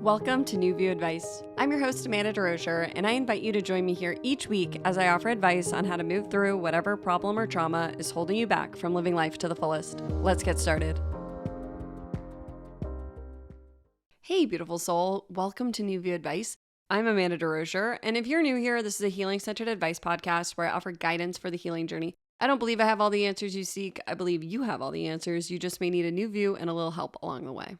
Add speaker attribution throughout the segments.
Speaker 1: Welcome to New View Advice. I'm your host, Amanda DeRocher, and I invite you to join me here each week as I offer advice on how to move through whatever problem or trauma is holding you back from living life to the fullest. Let's get started. Hey, beautiful soul. Welcome to New View Advice. I'm Amanda DeRocher, and if you're new here, this is a healing-centered advice podcast where I offer guidance for the healing journey. I don't believe I have all the answers you seek. I believe you have all the answers. You just may need a new view and a little help along the way.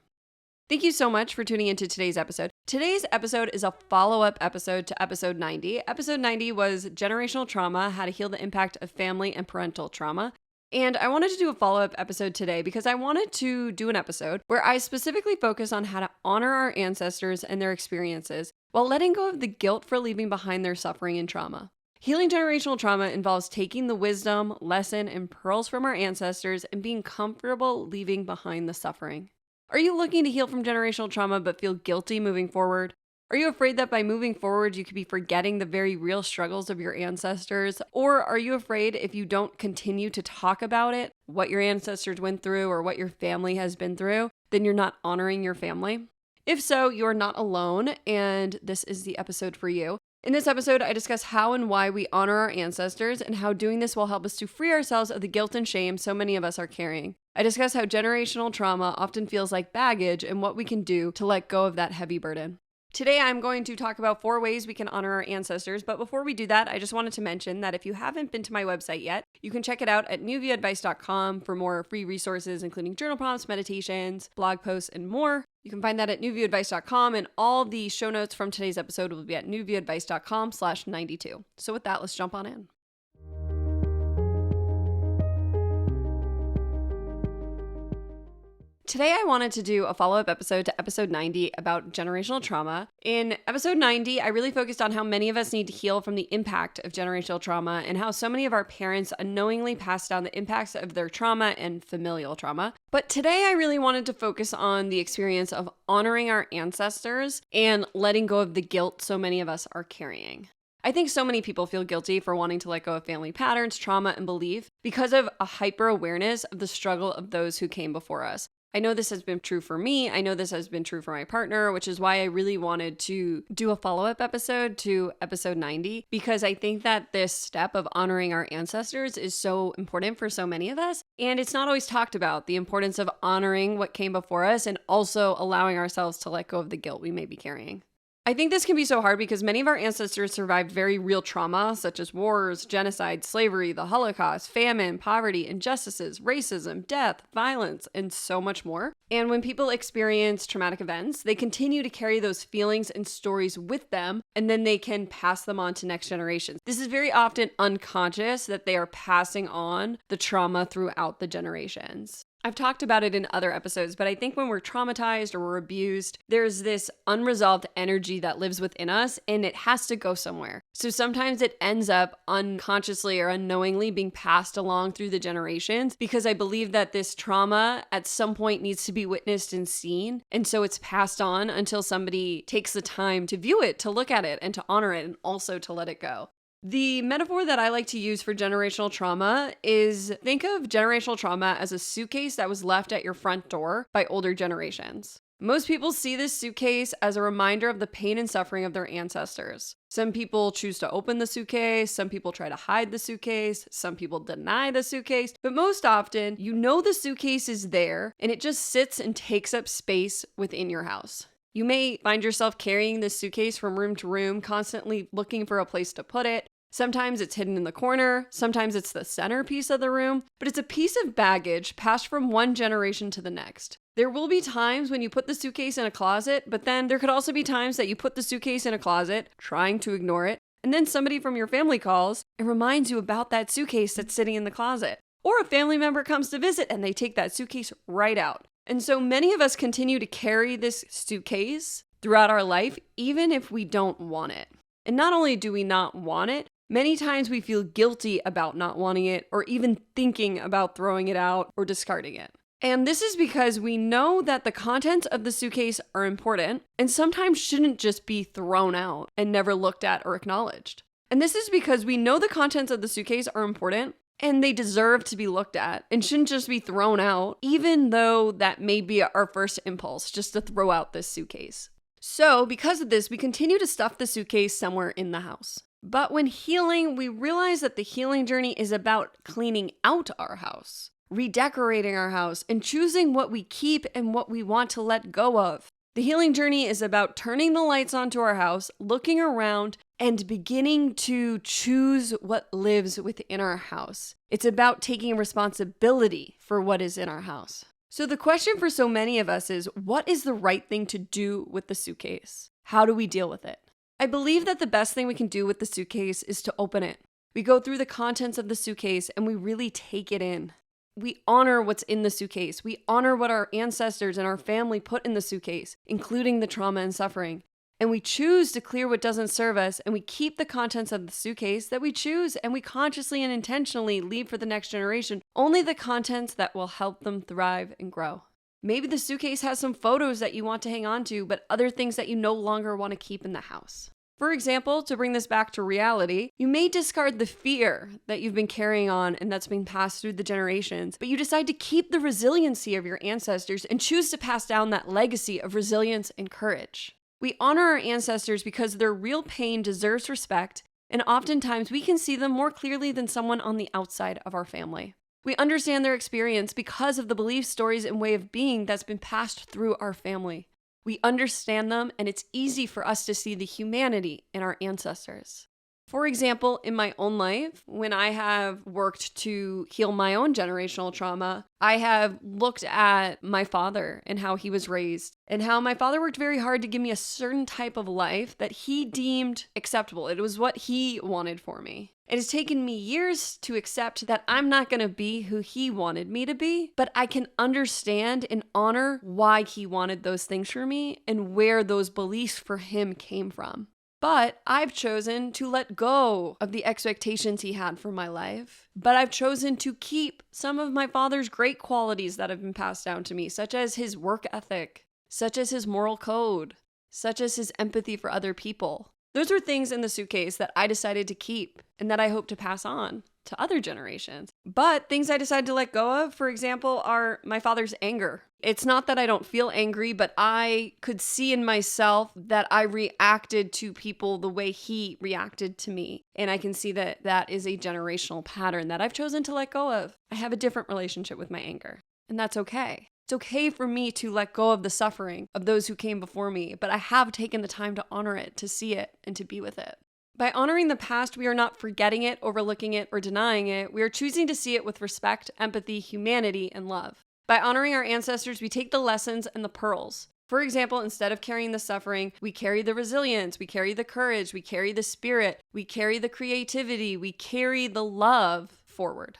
Speaker 1: Thank you so much for tuning into today's episode. Today's episode is a follow-up episode to episode 90. Episode 90 was generational trauma, how to heal the impact of family and parental trauma. And I wanted to do a follow-up episode today because I wanted to do an episode where I specifically focus on how to honor our ancestors and their experiences while letting go of the guilt for leaving behind their suffering and trauma. Healing generational trauma involves taking the wisdom, lesson, and pearls from our ancestors and being comfortable leaving behind the suffering. Are you looking to heal from generational trauma but feel guilty moving forward? Are you afraid that by moving forward you could be forgetting the very real struggles of your ancestors? Or are you afraid if you don't continue to talk about it, what your ancestors went through or what your family has been through, then you're not honoring your family? If so, you're not alone, and this is the episode for you. In this episode, I discuss how and why we honor our ancestors and how doing this will help us to free ourselves of the guilt and shame so many of us are carrying. I discuss how generational trauma often feels like baggage and what we can do to let go of that heavy burden. Today, I'm going to talk about 4 ways we can honor our ancestors, but before we do that, I just wanted to mention that if you haven't been to my website yet, you can check it out at newviewadvice.com for more free resources, including journal prompts, meditations, blog posts, and more. You can find that at newviewadvice.com, and all the show notes from today's episode will be at newviewadvice.com/92. So with that, let's jump on in. Today, I wanted to do a follow-up episode to episode 90 about generational trauma. In episode 90, I really focused on how many of us need to heal from the impact of generational trauma and how so many of our parents unknowingly pass down the impacts of their trauma and familial trauma. But today, I really wanted to focus on the experience of honoring our ancestors and letting go of the guilt so many of us are carrying. I think so many people feel guilty for wanting to let go of family patterns, trauma, and belief because of a hyper-awareness of the struggle of those who came before us. I know this has been true for me. I know this has been true for my partner, which is why I really wanted to do a follow-up episode to episode 90, because I think that this step of honoring our ancestors is so important for so many of us. And it's not always talked about, the importance of honoring what came before us and also allowing ourselves to let go of the guilt we may be carrying. I think this can be so hard because many of our ancestors survived very real trauma, such as wars, genocide, slavery, the Holocaust, famine, poverty, injustices, racism, death, violence, and so much more. And when people experience traumatic events, they continue to carry those feelings and stories with them, and then they can pass them on to next generations. This is very often unconscious that they are passing on the trauma throughout the generations. I've talked about it in other episodes, but I think when we're traumatized or we're abused, there's this unresolved energy that lives within us and it has to go somewhere. So sometimes it ends up unconsciously or unknowingly being passed along through the generations because I believe that this trauma at some point needs to be witnessed and seen. And so it's passed on until somebody takes the time to view it, to look at it, and to honor it, and also to let it go. The metaphor that I like to use for generational trauma is think of generational trauma as a suitcase that was left at your front door by older generations. Most people see this suitcase as a reminder of the pain and suffering of their ancestors. Some people choose to open the suitcase, some people try to hide the suitcase, some people deny the suitcase, but most often, you know the suitcase is there and it just sits and takes up space within your house. You may find yourself carrying this suitcase from room to room, constantly looking for a place to put it. Sometimes it's hidden in the corner, sometimes it's the centerpiece of the room, but it's a piece of baggage passed from one generation to the next. There will be times when you put the suitcase in a closet, but then there could also be times that you put the suitcase in a closet, trying to ignore it, and then somebody from your family calls and reminds you about that suitcase that's sitting in the closet. Or a family member comes to visit and they take that suitcase right out. And so many of us continue to carry this suitcase throughout our life, even if we don't want it. And not only do we not want it, many times we feel guilty about not wanting it or even thinking about throwing it out or discarding it. And this is because we know that the contents of the suitcase are important and sometimes shouldn't just be thrown out and never looked at or acknowledged. And this is because we know the contents of the suitcase are important and they deserve to be looked at and shouldn't just be thrown out, even though that may be our first impulse, just to throw out this suitcase. So, because of this, we continue to stuff the suitcase somewhere in the house. But when healing, we realize that the healing journey is about cleaning out our house, redecorating our house, and choosing what we keep and what we want to let go of. The healing journey is about turning the lights onto our house, looking around, and beginning to choose what lives within our house. It's about taking responsibility for what is in our house. So the question for so many of us is, what is the right thing to do with the suitcase? How do we deal with it? I believe that the best thing we can do with the suitcase is to open it. We go through the contents of the suitcase and we really take it in. We honor what's in the suitcase. We honor what our ancestors and our family put in the suitcase, including the trauma and suffering. And we choose to clear what doesn't serve us, and we keep the contents of the suitcase that we choose, and we consciously and intentionally leave for the next generation only the contents that will help them thrive and grow. Maybe the suitcase has some photos that you want to hang on to, but other things that you no longer want to keep in the house. For example, to bring this back to reality, you may discard the fear that you've been carrying on and that's been passed through the generations, but you decide to keep the resiliency of your ancestors and choose to pass down that legacy of resilience and courage. We honor our ancestors because their real pain deserves respect, and oftentimes we can see them more clearly than someone on the outside of our family. We understand their experience because of the beliefs, stories, and way of being that's been passed through our family. We understand them, and it's easy for us to see the humanity in our ancestors. For example, in my own life, when I have worked to heal my own generational trauma, I have looked at my father and how he was raised, and how my father worked very hard to give me a certain type of life that he deemed acceptable. It was what he wanted for me. It has taken me years to accept that I'm not going to be who he wanted me to be, but I can understand and honor why he wanted those things for me and where those beliefs for him came from. But I've chosen to let go of the expectations he had for my life. But I've chosen to keep some of my father's great qualities that have been passed down to me, such as his work ethic, such as his moral code, such as his empathy for other people. Those were things in the suitcase that I decided to keep and that I hope to pass on to other generations. But things I decided to let go of, for example, are my father's anger. It's not that I don't feel angry, but I could see in myself that I reacted to people the way he reacted to me. And I can see that that is a generational pattern that I've chosen to let go of. I have a different relationship with my anger, and that's okay. It's okay for me to let go of the suffering of those who came before me, but I have taken the time to honor it, to see it, and to be with it. By honoring the past, we are not forgetting it, overlooking it, or denying it. We are choosing to see it with respect, empathy, humanity, and love. By honoring our ancestors, we take the lessons and the pearls. For example, instead of carrying the suffering, we carry the resilience, we carry the courage, we carry the spirit, we carry the creativity, we carry the love forward.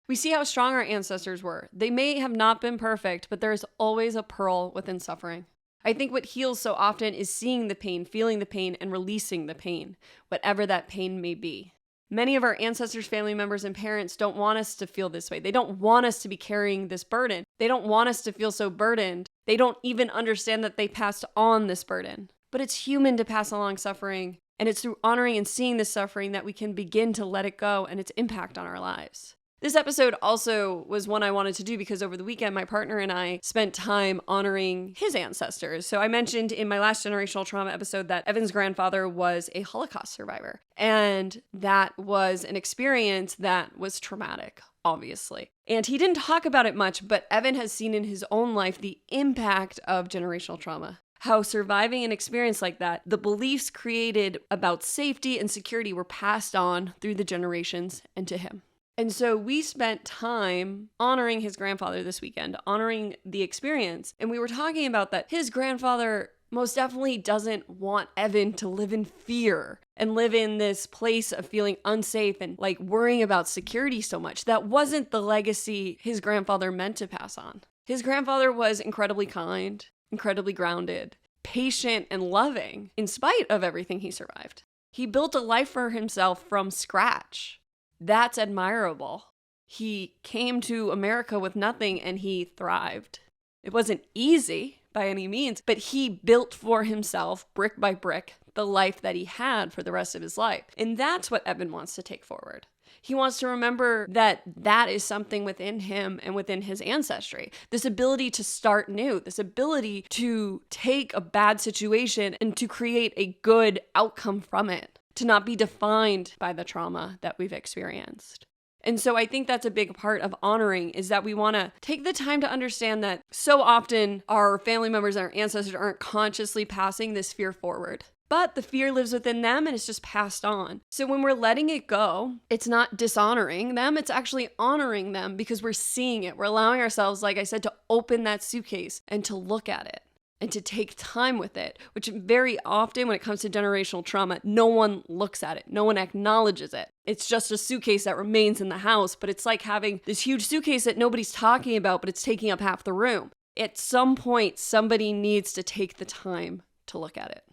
Speaker 1: We see how strong our ancestors were. They may have not been perfect, but there is always a pearl within suffering. I think what heals so often is seeing the pain, feeling the pain, and releasing the pain, whatever that pain may be. Many of our ancestors, family members, and parents don't want us to feel this way. They don't want us to be carrying this burden. They don't want us to feel so burdened. They don't even understand that they passed on this burden. But it's human to pass along suffering, and it's through honoring and seeing the suffering that we can begin to let it go and its impact on our lives. This episode also was one I wanted to do because over the weekend, my partner and I spent time honoring his ancestors. So I mentioned in my last generational trauma episode that Evan's grandfather was a Holocaust survivor. And that was an experience that was traumatic, obviously. And he didn't talk about it much, but Evan has seen in his own life the impact of generational trauma. How surviving an experience like that, the beliefs created about safety and security were passed on through the generations and to him. And so we spent time honoring his grandfather this weekend, honoring the experience. And we were talking about that his grandfather most definitely doesn't want Evan to live in fear and live in this place of feeling unsafe and like worrying about security so much. That wasn't the legacy his grandfather meant to pass on. His grandfather was incredibly kind, incredibly grounded, patient, and loving in spite of everything he survived. He built a life for himself from scratch. That's admirable. He came to America with nothing and he thrived. It wasn't easy by any means, but he built for himself, brick by brick, the life that he had for the rest of his life. And that's what Evan wants to take forward. He wants to remember that that is something within him and within his ancestry. This ability to start new, this ability to take a bad situation and to create a good outcome from it, to not be defined by the trauma that we've experienced. And so I think that's a big part of honoring, is that we want to take the time to understand that so often our family members and our ancestors aren't consciously passing this fear forward. But the fear lives within them and it's just passed on. So when we're letting it go, it's not dishonoring them, it's actually honoring them because we're seeing it. We're allowing ourselves, like I said, to open that suitcase and to look at it and to take time with it, which very often when it comes to generational trauma, no one looks at it. No one acknowledges it. It's just a suitcase that remains in the house, but it's like having this huge suitcase that nobody's talking about, but it's taking up half the room. At some point, somebody needs to take the time to look at it.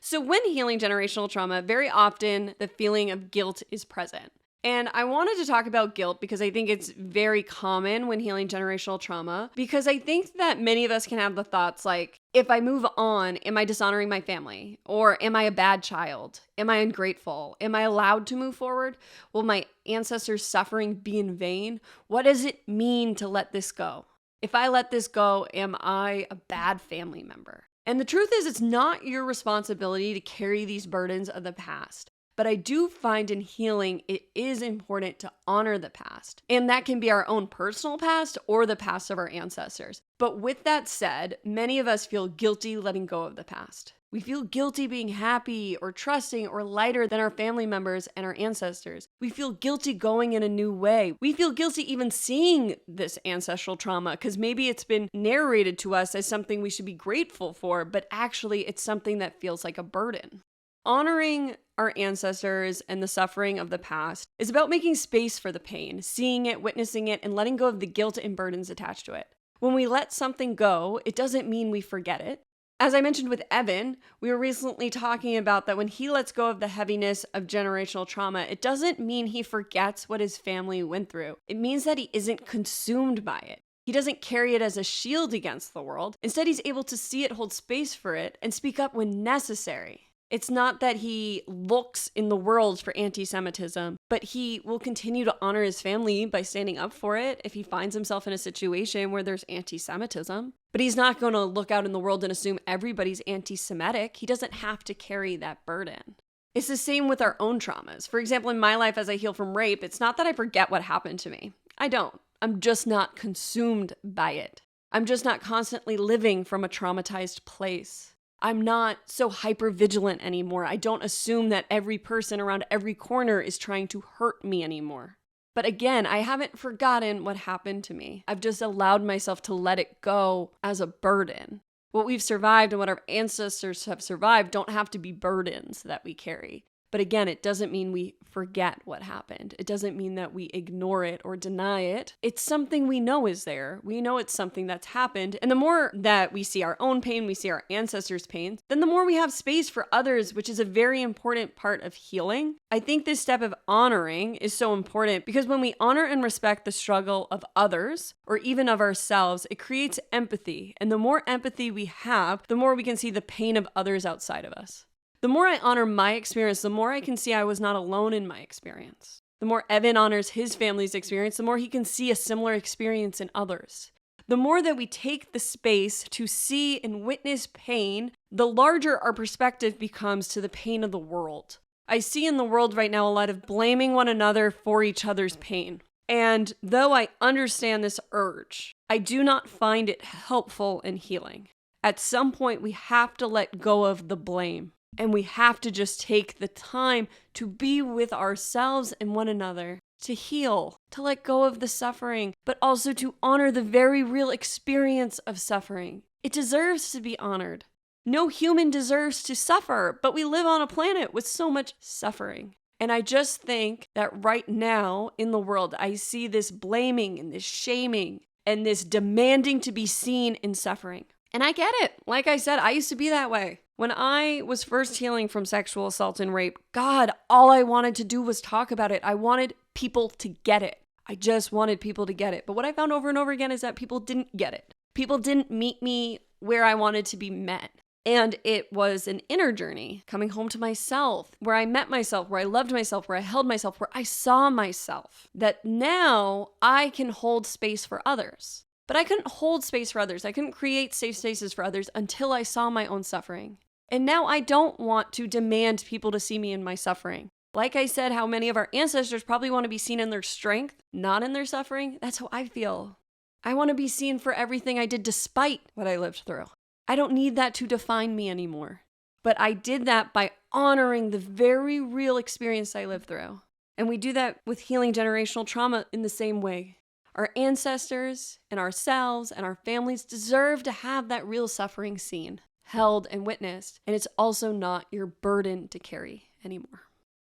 Speaker 1: So when healing generational trauma, very often the feeling of guilt is present. And I wanted to talk about guilt because I think it's very common when healing generational trauma, because I think that many of us can have the thoughts like, if I move on, am I dishonoring my family? Or am I a bad child? Am I ungrateful? Am I allowed to move forward? Will my ancestors' suffering be in vain? What does it mean to let this go? If I let this go, am I a bad family member? And the truth is, it's not your responsibility to carry these burdens of the past. But I do find in healing, it is important to honor the past. And that can be our own personal past or the past of our ancestors. But with that said, many of us feel guilty letting go of the past. We feel guilty being happy or trusting or lighter than our family members and our ancestors. We feel guilty going in a new way. We feel guilty even seeing this ancestral trauma because maybe it's been narrated to us as something we should be grateful for, but actually it's something that feels like a burden. Honoring our ancestors and the suffering of the past is about making space for the pain, seeing it, witnessing it, and letting go of the guilt and burdens attached to it. When we let something go, it doesn't mean we forget it. As I mentioned with Evan, we were recently talking about that when he lets go of the heaviness of generational trauma, it doesn't mean he forgets what his family went through. It means that he isn't consumed by it. He doesn't carry it as a shield against the world. Instead, he's able to see it, hold space for it, and speak up when necessary. It's not that he looks in the world for anti-Semitism, but he will continue to honor his family by standing up for it if he finds himself in a situation where there's anti-Semitism. But he's not going to look out in the world and assume everybody's anti-Semitic. He doesn't have to carry that burden. It's the same with our own traumas. For example, in my life as I heal from rape, it's not that I forget what happened to me. I don't. I'm just not consumed by it. I'm just not constantly living from a traumatized place. I'm not so hyper-vigilant anymore. I don't assume that every person around every corner is trying to hurt me anymore. But again, I haven't forgotten what happened to me. I've just allowed myself to let it go as a burden. What we've survived and what our ancestors have survived don't have to be burdens that we carry. But again, it doesn't mean we forget what happened. It doesn't mean that we ignore it or deny it. It's something we know is there. We know it's something that's happened. And the more that we see our own pain, we see our ancestors' pain, then the more we have space for others, which is a very important part of healing. I think this step of honoring is so important because when we honor and respect the struggle of others, or even of ourselves, it creates empathy. And the more empathy we have, the more we can see the pain of others outside of us. The more I honor my experience, the more I can see I was not alone in my experience. The more Evan honors his family's experience, the more he can see a similar experience in others. The more that we take the space to see and witness pain, the larger our perspective becomes to the pain of the world. I see in the world right now a lot of blaming one another for each other's pain. And though I understand this urge, I do not find it helpful in healing. At some point, we have to let go of the blame. And we have to just take the time to be with ourselves and one another, to heal, to let go of the suffering, but also to honor the very real experience of suffering. It deserves to be honored. No human deserves to suffer, but we live on a planet with so much suffering. And I just think that right now in the world, I see this blaming and this shaming and this demanding to be seen in suffering. And I get it. Like I said, I used to be that way. When I was first healing from sexual assault and rape, God, all I wanted to do was talk about it. I wanted people to get it. I just wanted people to get it. But what I found over and over again is that people didn't get it. People didn't meet me where I wanted to be met. And it was an inner journey, coming home to myself, where I met myself, where I loved myself, where I held myself, where I saw myself, that now I can hold space for others. But I couldn't hold space for others. I couldn't create safe spaces for others until I saw my own suffering. And now I don't want to demand people to see me in my suffering. Like I said, how many of our ancestors probably want to be seen in their strength, not in their suffering. That's how I feel. I want to be seen for everything I did despite what I lived through. I don't need that to define me anymore. But I did that by honoring the very real experience I lived through. And we do that with healing generational trauma in the same way. Our ancestors and ourselves and our families deserve to have that real suffering seen, held, and witnessed. And it's also not your burden to carry anymore.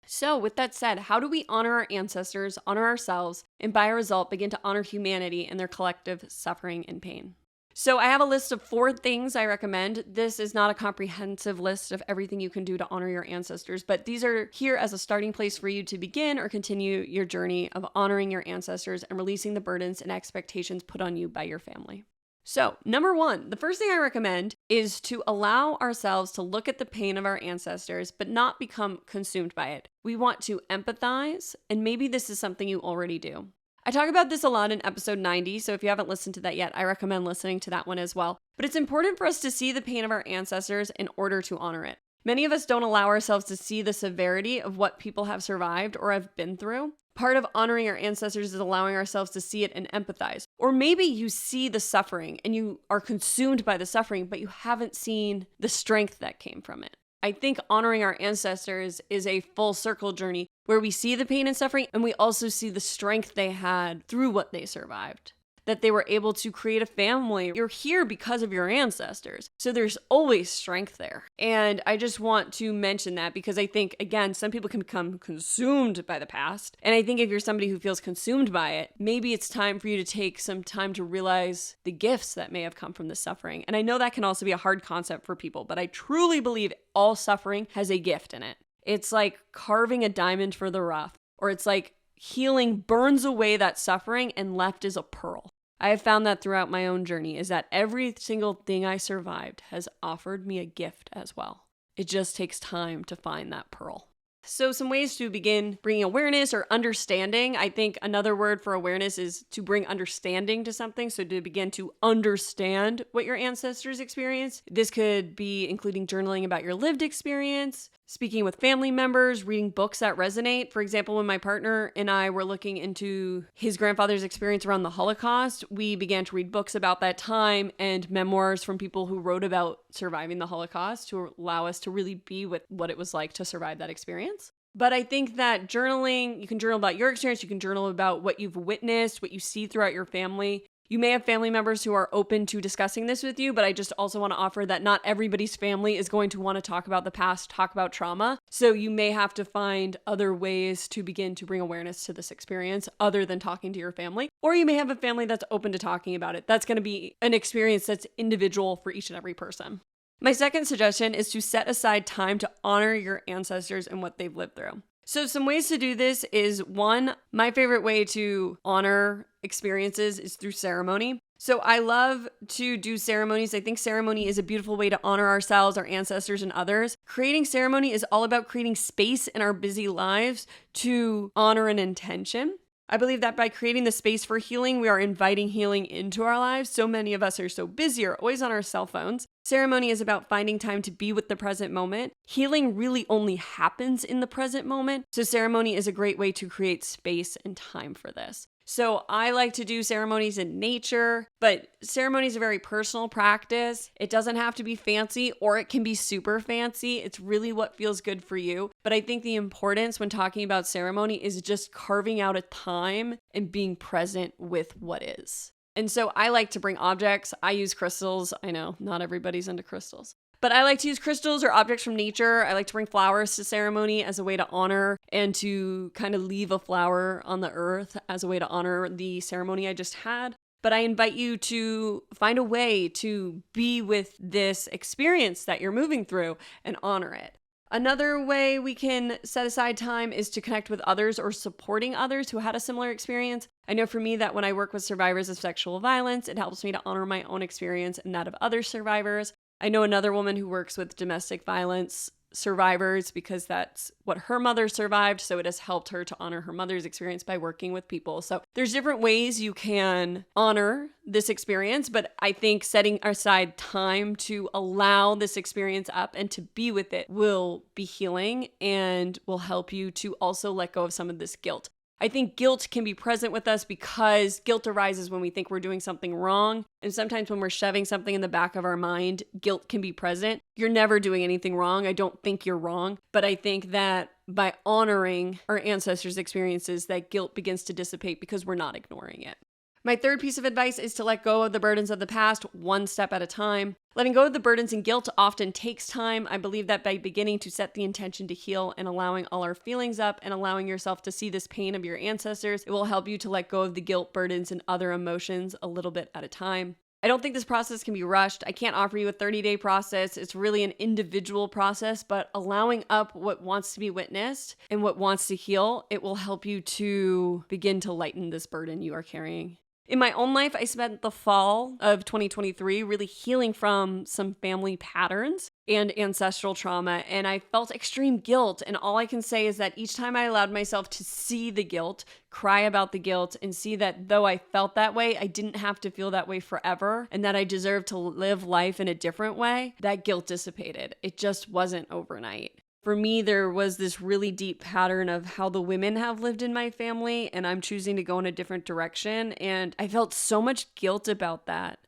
Speaker 1: So with that said, how do we honor our ancestors, honor ourselves, and by a result begin to honor humanity and their collective suffering and pain? So I have a list of 4 things I recommend. This is not a comprehensive list of everything you can do to honor your ancestors, but these are here as a starting place for you to begin or continue your journey of honoring your ancestors and releasing the burdens and expectations put on you by your family. So, number 1, the first thing I recommend is to allow ourselves to look at the pain of our ancestors, but not become consumed by it. We want to empathize, and maybe this is something you already do. I talk about this a lot in episode 90, so if you haven't listened to that yet, I recommend listening to that one as well. But it's important for us to see the pain of our ancestors in order to honor it. Many of us don't allow ourselves to see the severity of what people have survived or have been through. Part of honoring our ancestors is allowing ourselves to see it and empathize. Or maybe you see the suffering and you are consumed by the suffering, but you haven't seen the strength that came from it. I think honoring our ancestors is a full circle journey where we see the pain and suffering and we also see the strength they had through what they survived. That they were able to create a family. You're here because of your ancestors. So there's always strength there. And I just want to mention that because I think, again, some people can become consumed by the past. And I think if you're somebody who feels consumed by it, maybe it's time for you to take some time to realize the gifts that may have come from the suffering. And I know that can also be a hard concept for people, but I truly believe all suffering has a gift in it. It's like carving a diamond for the rough, or it's like healing burns away that suffering and left is a pearl. I have found that throughout my own journey is that every single thing I survived has offered me a gift as well. It just takes time to find that pearl. So some ways to begin bringing awareness or understanding. I think another word for awareness is to bring understanding to something. So to begin to understand what your ancestors experienced. This could be including journaling about your lived experience, speaking with family members, reading books that resonate. For example, when my partner and I were looking into his grandfather's experience around the Holocaust, we began to read books about that time and memoirs from people who wrote about surviving the Holocaust to allow us to really be with what it was like to survive that experience. But I think that journaling, you can journal about your experience, you can journal about what you've witnessed, what you see throughout your family. You may have family members who are open to discussing this with you, but I just also want to offer that not everybody's family is going to want to talk about the past, talk about trauma. So you may have to find other ways to begin to bring awareness to this experience other than talking to your family. Or you may have a family that's open to talking about it. That's going to be an experience that's individual for each and every person. My second suggestion is to set aside time to honor your ancestors and what they've lived through. So some ways to do this is, one, my favorite way to honor experiences is through ceremony. So I love to do ceremonies. I think ceremony is a beautiful way to honor ourselves, our ancestors, and others. Creating ceremony is all about creating space in our busy lives to honor an intention. I believe that by creating the space for healing, we are inviting healing into our lives. So many of us are so busy or always on our cell phones. Ceremony is about finding time to be with the present moment. Healing really only happens in the present moment. So ceremony is a great way to create space and time for this. So I like to do ceremonies in nature, but ceremony is a very personal practice. It doesn't have to be fancy or it can be super fancy. It's really what feels good for you. But I think the importance when talking about ceremony is just carving out a time and being present with what is. And so I like to bring objects. I use crystals. I know not everybody's into crystals. But I like to use crystals or objects from nature. I like to bring flowers to ceremony as a way to honor and to kind of leave a flower on the earth as a way to honor the ceremony I just had. But I invite you to find a way to be with this experience that you're moving through and honor it. Another way we can set aside time is to connect with others or supporting others who had a similar experience. I know for me that when I work with survivors of sexual violence, it helps me to honor my own experience and that of other survivors. I know another woman who works with domestic violence survivors because that's what her mother survived. So it has helped her to honor her mother's experience by working with people. So there's different ways you can honor this experience, but I think setting aside time to allow this experience up and to be with it will be healing and will help you to also let go of some of this guilt. I think guilt can be present with us because guilt arises when we think we're doing something wrong. And sometimes when we're shoving something in the back of our mind, guilt can be present. You're never doing anything wrong. I don't think you're wrong. But I think that by honoring our ancestors' experiences, that guilt begins to dissipate because we're not ignoring it. My third piece of advice is to let go of the burdens of the past one step at a time. Letting go of the burdens and guilt often takes time. I believe that by beginning to set the intention to heal and allowing all our feelings up and allowing yourself to see this pain of your ancestors, it will help you to let go of the guilt, burdens, and other emotions a little bit at a time. I don't think this process can be rushed. I can't offer you a 30-day process. It's really an individual process, but allowing up what wants to be witnessed and what wants to heal, it will help you to begin to lighten this burden you are carrying. In my own life, I spent the fall of 2023 really healing from some family patterns and ancestral trauma, and I felt extreme guilt. And all I can say is that each time I allowed myself to see the guilt, cry about the guilt, and see that though I felt that way, I didn't have to feel that way forever, and that I deserved to live life in a different way, that guilt dissipated. It just wasn't overnight. For me, there was this really deep pattern of how the women have lived in my family, and I'm choosing to go in a different direction. And I felt so much guilt about that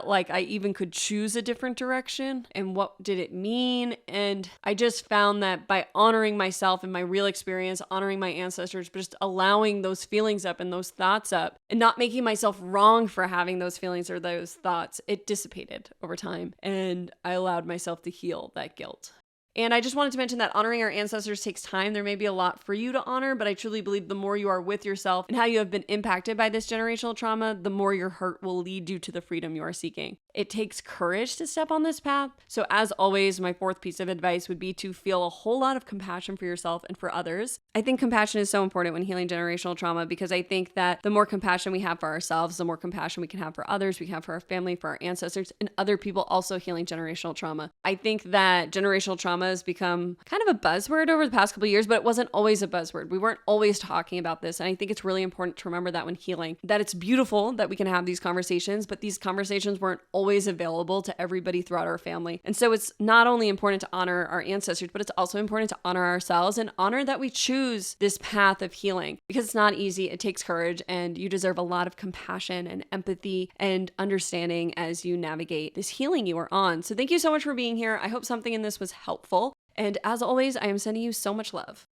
Speaker 1: like I even could choose a different direction. And what did it mean? And I just found that by honoring myself and my real experience, honoring my ancestors, but just allowing those feelings up and those thoughts up and not making myself wrong for having those feelings or those thoughts, it dissipated over time. And I allowed myself to heal that guilt. And I just wanted to mention that honoring our ancestors takes time. There may be a lot for you to honor, but I truly believe the more you are with yourself and how you have been impacted by this generational trauma, the more your hurt will lead you to the freedom you are seeking. It takes courage to step on this path. So as always, my fourth piece of advice would be to feel a whole lot of compassion for yourself and for others. I think compassion is so important when healing generational trauma because I think that the more compassion we have for ourselves, the more compassion we can have for others, we can have for our family, for our ancestors, and other people also healing generational trauma. I think that generational trauma has become kind of a buzzword over the past couple of years, but it wasn't always a buzzword. We weren't always talking about this. And I think it's really important to remember that when healing, that it's beautiful that we can have these conversations, but these conversations weren't always available to everybody throughout our family. And so it's not only important to honor our ancestors, but it's also important to honor ourselves and honor that we choose this path of healing because it's not easy. It takes courage and you deserve a lot of compassion and empathy and understanding as you navigate this healing you are on. So thank you so much for being here. I hope something in this was helpful. And as always, I am sending you so much love.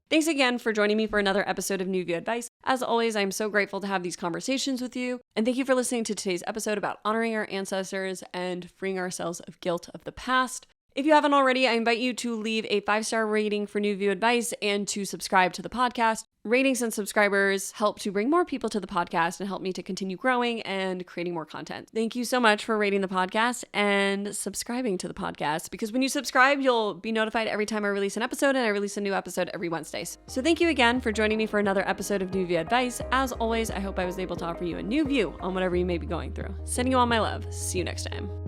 Speaker 1: Thanks again for joining me for another episode of New View Advice. As always, I'm so grateful to have these conversations with you. And thank you for listening to today's episode about honoring our ancestors and freeing ourselves of guilt of the past. If you haven't already, I invite you to leave a 5-star rating for New View Advice and to subscribe to the podcast. Ratings and subscribers help to bring more people to the podcast and help me to continue growing and creating more content. Thank you so much for rating the podcast and subscribing to the podcast because when you subscribe, you'll be notified every time I release an episode, and I release a new episode every Wednesdays. So thank you again for joining me for another episode of New View Advice. As always, I hope I was able to offer you a new view on whatever you may be going through. Sending you all my love. See you next time.